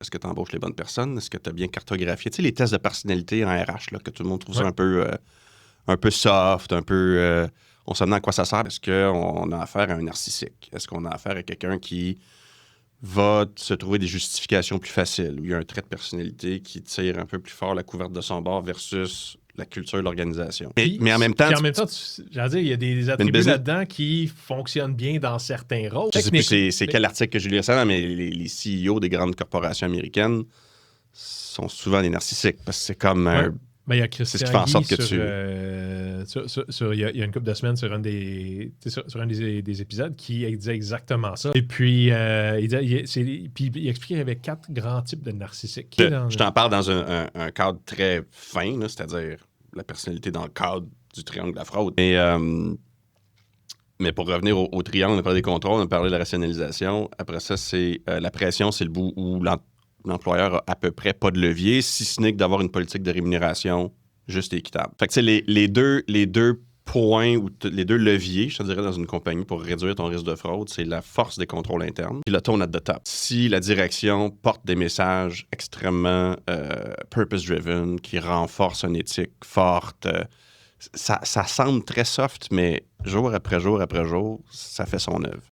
est-ce que tu embauches les bonnes personnes? Est-ce que tu as bien cartographié? Tu sais, les tests de personnalité en RH, là, que tout le monde trouve ça Ouais. un peu soft, un peu... on se demande à quoi ça sert. Est-ce qu'on a affaire à un narcissique? Est-ce qu'on a affaire à quelqu'un qui va se trouver des justifications plus faciles, où il y a un trait de personnalité qui tire un peu plus fort la couverte de son bord versus la culture de l'organisation? Mais en même temps... Puis en même temps, j'allais dire, il y a des attributs business- là-dedans qui fonctionnent bien dans certains rôles. Je sais plus c'est quel article que j'ai lu récemment, mais les CEO des grandes corporations américaines sont souvent des narcissiques, parce que c'est comme un... Ben, il y a C'est ce qui Christian fait en sorte Guy que il y a une couple de semaines sur un des épisodes qui disait exactement ça. Et puis, il expliquait qu'il y avait 4 grands types de narcissiques. Je t'en parle dans un cadre très fin, là, c'est-à-dire la personnalité dans le cadre du triangle de la fraude. Mais pour revenir au triangle, on a parlé des contrôles, on a parlé de la rationalisation. Après ça, c'est la pression, c'est le bout où l'employeur a à peu près pas de levier, si ce n'est que d'avoir une politique de rémunération juste et équitable. Fait que tu sais, les deux points ou les deux leviers, je te dirais, dans une compagnie pour réduire ton risque de fraude, c'est la force des contrôles internes et le tone at the top. Si la direction porte des messages extrêmement purpose-driven, qui renforcent une éthique forte, ça semble très soft, mais jour après jour après jour, ça fait son œuvre.